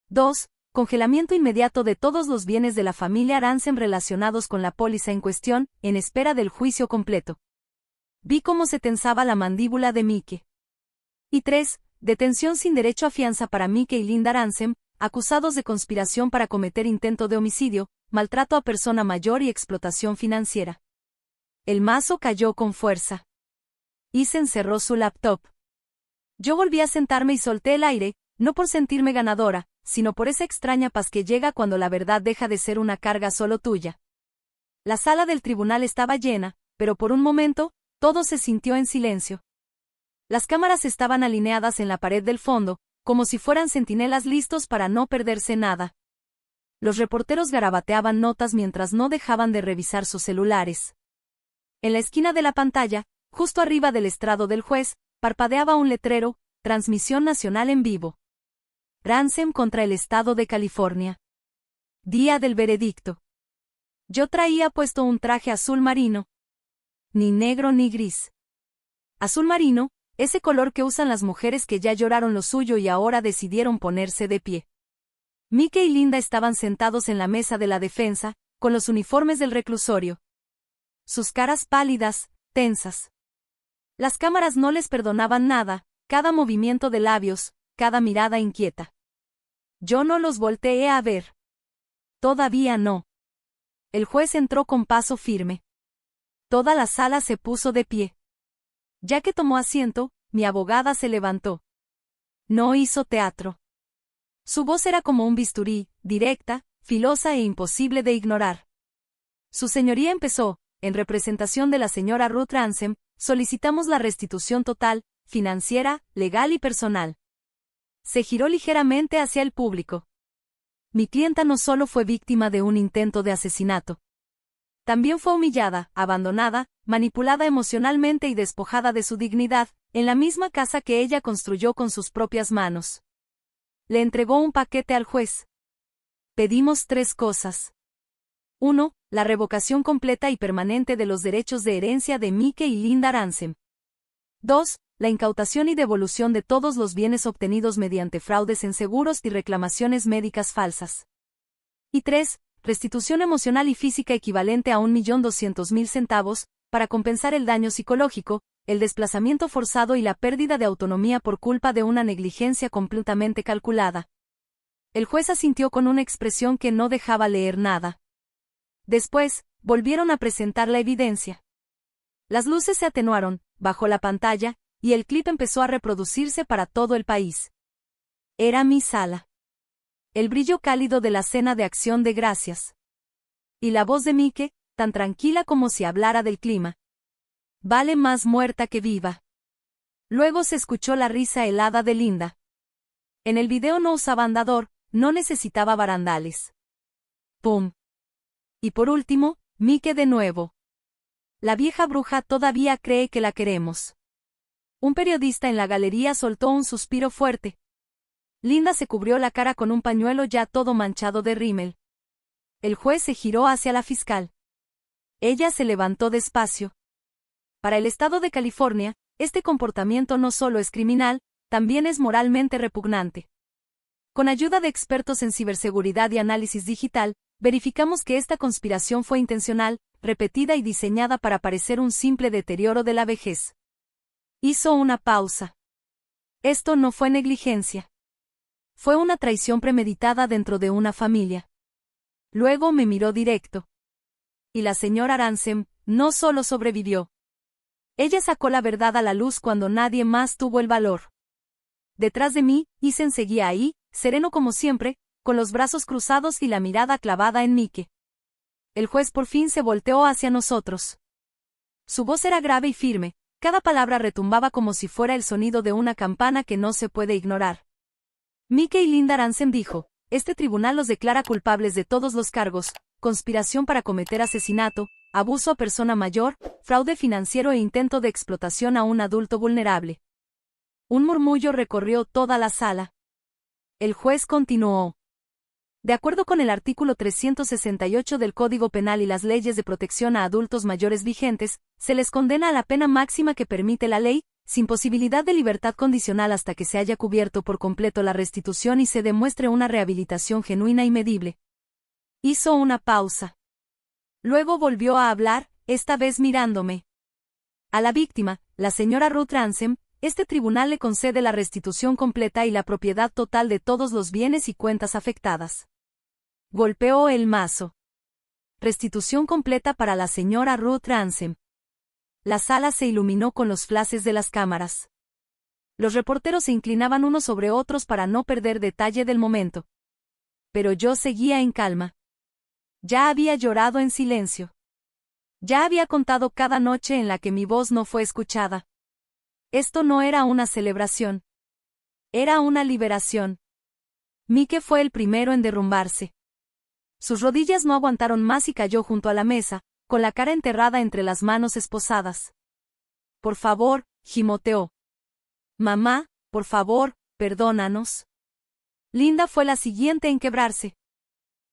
2. Congelamiento inmediato de todos los bienes de la familia Ansem relacionados con la póliza en cuestión, en espera del juicio completo. Vi cómo se tensaba la mandíbula de Mike. Y 3. Detención sin derecho a fianza para Mike y Linda Ansem, acusados de conspiración para cometer intento de homicidio, maltrato a persona mayor y explotación financiera. El mazo cayó con fuerza. Isen cerró su laptop. Yo volví a sentarme y solté el aire, no por sentirme ganadora, sino por esa extraña paz que llega cuando la verdad deja de ser una carga solo tuya. La sala del tribunal estaba llena, pero por un momento, todo se sintió en silencio. Las cámaras estaban alineadas en la pared del fondo, como si fueran centinelas listos para no perderse nada. Los reporteros garabateaban notas mientras no dejaban de revisar sus celulares. En la esquina de la pantalla, justo arriba del estrado del juez, parpadeaba un letrero, transmisión nacional en vivo. Ansem contra el estado de California. Día del veredicto. Yo traía puesto un traje azul marino. Ni negro ni gris. Azul marino, ese color que usan las mujeres que ya lloraron lo suyo y ahora decidieron ponerse de pie. Mike y Linda estaban sentados en la mesa de la defensa, con los uniformes del reclusorio. Sus caras pálidas, tensas. Las cámaras no les perdonaban nada, cada movimiento de labios, cada mirada inquieta. Yo no los volteé a ver. Todavía no. El juez entró con paso firme. Toda la sala se puso de pie. Ya que tomó asiento, mi abogada se levantó. No hizo teatro. Su voz era como un bisturí, directa, filosa e imposible de ignorar. Su señoría empezó, en representación de la señora Ruth Ansem, solicitamos la restitución total, financiera, legal y personal. Se giró ligeramente hacia el público. Mi clienta no solo fue víctima de un intento de asesinato. También fue humillada, abandonada, manipulada emocionalmente y despojada de su dignidad, en la misma casa que ella construyó con sus propias manos. Le entregó un paquete al juez. Pedimos 3 cosas. 1. La revocación completa y permanente de los derechos de herencia de Mike y Linda Aranzem. 2. La incautación y devolución de todos los bienes obtenidos mediante fraudes en seguros y reclamaciones médicas falsas. Y 3. Restitución emocional y física equivalente a 1.200.000 centavos, para compensar el daño psicológico, el desplazamiento forzado y la pérdida de autonomía por culpa de una negligencia completamente calculada. El juez asintió con una expresión que no dejaba leer nada. Después, volvieron a presentar la evidencia. Las luces se atenuaron, bajó la pantalla, y el clip empezó a reproducirse para todo el país. Era mi sala. El brillo cálido de la cena de acción de gracias. Y la voz de Mike, tan tranquila como si hablara del clima. Vale más muerta que viva. Luego se escuchó la risa helada de Linda. En el video no usaba andador, no necesitaba barandales. ¡Pum! Y por último, Mike de nuevo. La vieja bruja todavía cree que la queremos. Un periodista en la galería soltó un suspiro fuerte. Linda se cubrió la cara con un pañuelo ya todo manchado de rímel. El juez se giró hacia la fiscal. Ella se levantó despacio. Para el estado de California, este comportamiento no solo es criminal, también es moralmente repugnante. Con ayuda de expertos en ciberseguridad y análisis digital, verificamos que esta conspiración fue intencional, repetida y diseñada para parecer un simple deterioro de la vejez. Hizo una pausa. Esto no fue negligencia. Fue una traición premeditada dentro de una familia. Luego me miró directo. Y la señora Aranzem no solo sobrevivió. Ella sacó la verdad a la luz cuando nadie más tuvo el valor. Detrás de mí, Isen seguía ahí, sereno como siempre, con los brazos cruzados y la mirada clavada en Mike. El juez por fin se volteó hacia nosotros. Su voz era grave y firme, cada palabra retumbaba como si fuera el sonido de una campana que no se puede ignorar. Mike y Linda Aranzem dijo, este tribunal los declara culpables de todos los cargos, conspiración para cometer asesinato, abuso a persona mayor, fraude financiero e intento de explotación a un adulto vulnerable. Un murmullo recorrió toda la sala. El juez continuó. De acuerdo con el artículo 368 del Código Penal y las leyes de protección a adultos mayores vigentes, se les condena a la pena máxima que permite la ley, sin posibilidad de libertad condicional hasta que se haya cubierto por completo la restitución y se demuestre una rehabilitación genuina y medible. Hizo una pausa. Luego volvió a hablar, esta vez mirándome. A la víctima, la señora Ruth Aranzem, este tribunal le concede la restitución completa y la propiedad total de todos los bienes y cuentas afectadas. Golpeó el mazo. Restitución completa para la señora Ruth Aranzem. La sala se iluminó con los flashes de las cámaras. Los reporteros se inclinaban unos sobre otros para no perder detalle del momento. Pero yo seguía en calma. Ya había llorado en silencio. Ya había contado cada noche en la que mi voz no fue escuchada. Esto no era una celebración. Era una liberación. Mike fue el primero en derrumbarse. Sus rodillas no aguantaron más y cayó junto a la mesa, con la cara enterrada entre las manos esposadas. Por favor, gimoteó. Mamá, por favor, perdónanos. Linda fue la siguiente en quebrarse.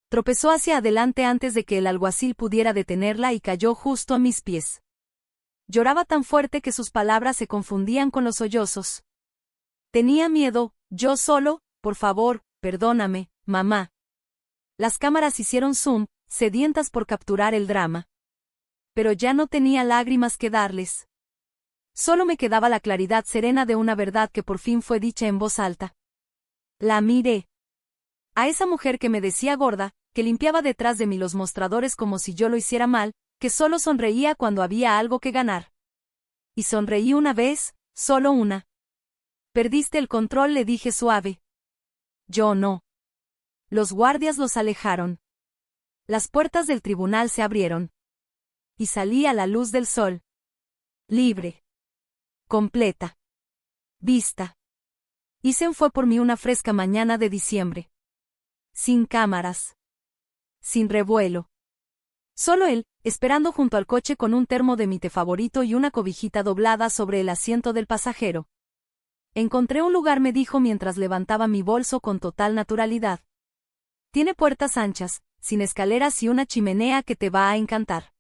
Tropezó hacia adelante antes de que el alguacil pudiera detenerla y cayó justo a mis pies. Lloraba tan fuerte que sus palabras se confundían con los sollozos. Tenía miedo, yo solo, por favor, perdóname, mamá. Las cámaras hicieron zoom, sedientas por capturar el drama. Pero ya no tenía lágrimas que darles. Solo me quedaba la claridad serena de una verdad que por fin fue dicha en voz alta. La miré. A esa mujer que me decía gorda, que limpiaba detrás de mí los mostradores como si yo lo hiciera mal, que solo sonreía cuando había algo que ganar. Y sonreí una vez, solo una. Perdiste el control, le dije suave. Yo no. Los guardias los alejaron. Las puertas del tribunal se abrieron. Y salí a la luz del sol. Libre. Completa. Vista. Isen fue por mí una fresca mañana de diciembre. Sin cámaras. Sin revuelo. Solo él, esperando junto al coche con un termo de mi té favorito y una cobijita doblada sobre el asiento del pasajero. Encontré un lugar, me dijo mientras levantaba mi bolso con total naturalidad. Tiene puertas anchas, sin escaleras y una chimenea que te va a encantar.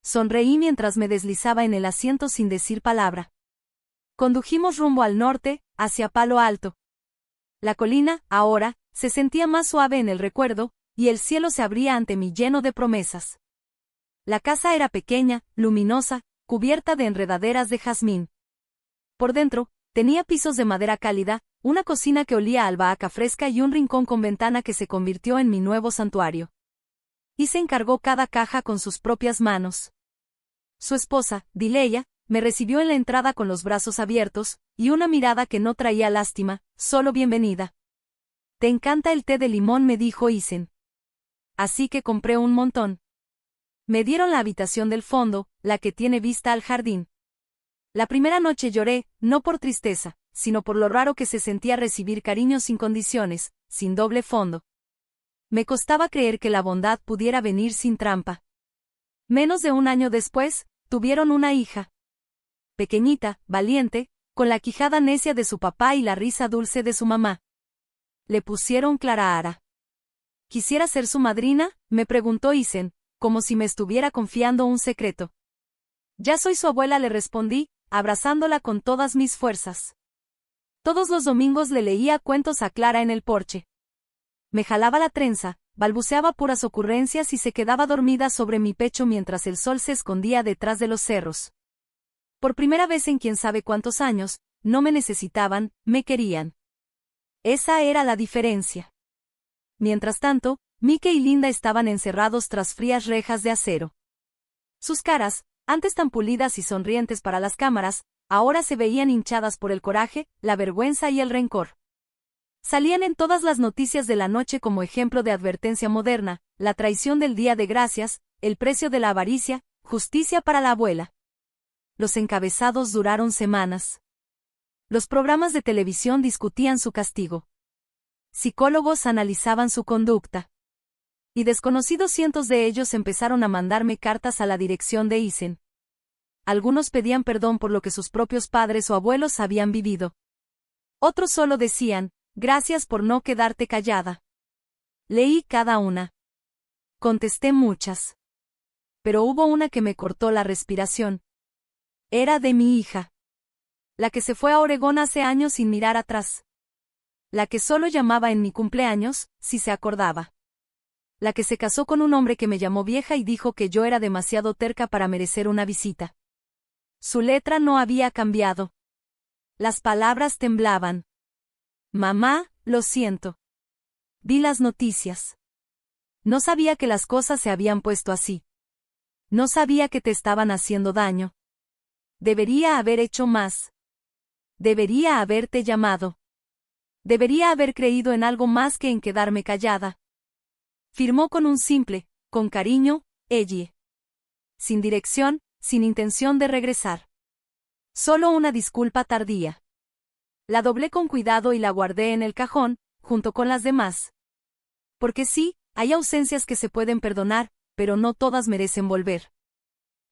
Sonreí mientras me deslizaba en el asiento sin decir palabra. Condujimos rumbo al norte, hacia Palo Alto. La colina, ahora, se sentía más suave en el recuerdo, y el cielo se abría ante mí lleno de promesas. La casa era pequeña, luminosa, cubierta de enredaderas de jazmín. Por dentro, tenía pisos de madera cálida, una cocina que olía a albahaca fresca y un rincón con ventana que se convirtió en mi nuevo santuario. Y se encargó cada caja con sus propias manos. Su esposa, Dileya, me recibió en la entrada con los brazos abiertos, y una mirada que no traía lástima, solo bienvenida. «¿Te encanta el té de limón?», me dijo Isen. Así que compré un montón. Me dieron la habitación del fondo, la que tiene vista al jardín. La primera noche lloré, no por tristeza, sino por lo raro que se sentía recibir cariño sin condiciones, sin doble fondo. Me costaba creer que la bondad pudiera venir sin trampa. Menos de un año después, tuvieron una hija. Pequeñita, valiente, con la quijada necia de su papá y la risa dulce de su mamá. Le pusieron Clara Ara. ¿Quisiera ser su madrina?, me preguntó Isen, como si me estuviera confiando un secreto. Ya soy su abuela, le respondí, abrazándola con todas mis fuerzas. Todos los domingos le leía cuentos a Clara en el porche. Me jalaba la trenza, balbuceaba puras ocurrencias y se quedaba dormida sobre mi pecho mientras el sol se escondía detrás de los cerros. Por primera vez en quién sabe cuántos años, no me necesitaban, me querían. Esa era la diferencia. Mientras tanto, Mike y Linda estaban encerrados tras frías rejas de acero. Sus caras, antes tan pulidas y sonrientes para las cámaras, ahora se veían hinchadas por el coraje, la vergüenza y el rencor. Salían en todas las noticias de la noche como ejemplo de advertencia moderna: la traición del Día de Gracias, el precio de la avaricia, justicia para la abuela. Los encabezados duraron semanas. Los programas de televisión discutían su castigo. Psicólogos analizaban su conducta. Y desconocidos cientos de ellos empezaron a mandarme cartas a la dirección de Isen. Algunos pedían perdón por lo que sus propios padres o abuelos habían vivido. Otros solo decían: «Gracias por no quedarte callada». Leí cada una. Contesté muchas. Pero hubo una que me cortó la respiración. Era de mi hija. La que se fue a Oregón hace años sin mirar atrás. La que solo llamaba en mi cumpleaños, si se acordaba. La que se casó con un hombre que me llamó vieja y dijo que yo era demasiado terca para merecer una visita. Su letra no había cambiado. Las palabras temblaban. «Mamá, lo siento. Vi las noticias. No sabía que las cosas se habían puesto así. No sabía que te estaban haciendo daño. Debería haber hecho más. Debería haberte llamado. Debería haber creído en algo más que en quedarme callada». Firmó con un simple, con cariño, Ellie. Sin dirección, sin intención de regresar. Solo una disculpa tardía. La doblé con cuidado y la guardé en el cajón, junto con las demás. Porque sí, hay ausencias que se pueden perdonar, pero no todas merecen volver.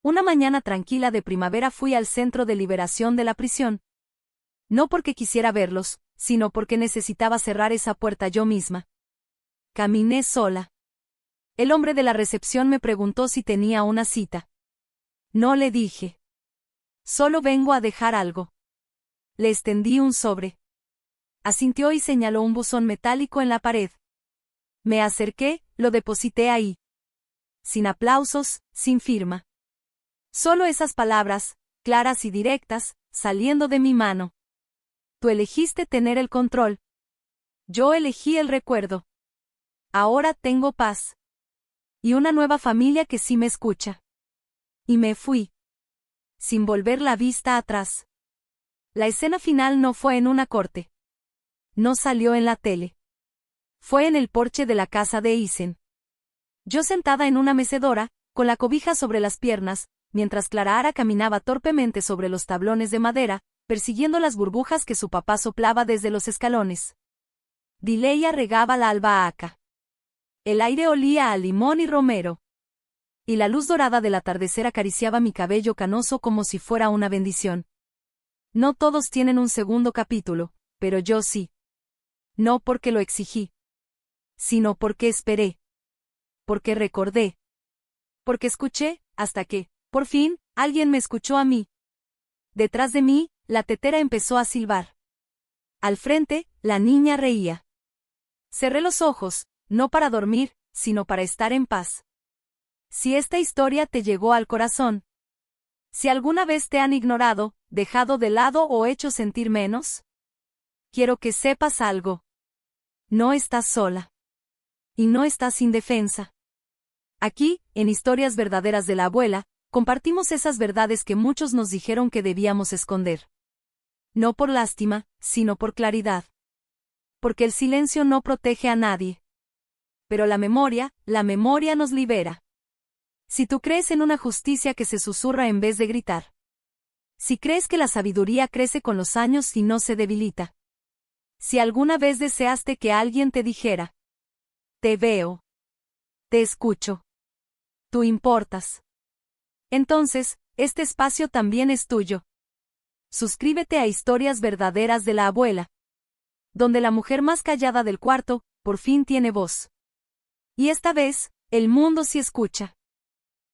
Una mañana tranquila de primavera fui al centro de liberación de la prisión. No porque quisiera verlos, sino porque necesitaba cerrar esa puerta yo misma. Caminé sola. El hombre de la recepción me preguntó si tenía una cita. No le dije. Solo vengo a dejar algo. Le extendí un sobre. Asintió y señaló un buzón metálico en la pared. Me acerqué, lo deposité ahí. Sin aplausos, sin firma. Solo esas palabras, claras y directas, saliendo de mi mano. Tú elegiste tener el control. Yo elegí el recuerdo. Ahora tengo paz. Y una nueva familia que sí me escucha. Y me fui. Sin volver la vista atrás. La escena final no fue en una corte. No salió en la tele. Fue en el porche de la casa de Isen. Yo sentada en una mecedora, con la cobija sobre las piernas, mientras Clara caminaba torpemente sobre los tablones de madera, persiguiendo las burbujas que su papá soplaba desde los escalones. Dileya regaba la albahaca. El aire olía a limón y romero. Y la luz dorada del atardecer acariciaba mi cabello canoso como si fuera una bendición. No todos tienen un segundo capítulo, pero yo sí. No porque lo exigí, sino porque esperé. Porque recordé. Porque escuché, hasta que, por fin, alguien me escuchó a mí. Detrás de mí, la tetera empezó a silbar. Al frente, la niña reía. Cerré los ojos, no para dormir, sino para estar en paz. Si esta historia te llegó al corazón, si alguna vez te han ignorado, dejado de lado o hecho sentir menos, quiero que sepas algo. No estás sola. Y no estás indefensa. Aquí, en Historias Verdaderas de la Abuela, compartimos esas verdades que muchos nos dijeron que debíamos esconder. No por lástima, sino por claridad. Porque el silencio no protege a nadie. Pero la memoria nos libera. Si tú crees en una justicia que se susurra en vez de gritar. Si crees que la sabiduría crece con los años y no se debilita. Si alguna vez deseaste que alguien te dijera: te veo. Te escucho. Tú importas. Entonces, este espacio también es tuyo. Suscríbete a Historias Verdaderas de la Abuela, donde la mujer más callada del cuarto, por fin tiene voz. Y esta vez, el mundo sí escucha.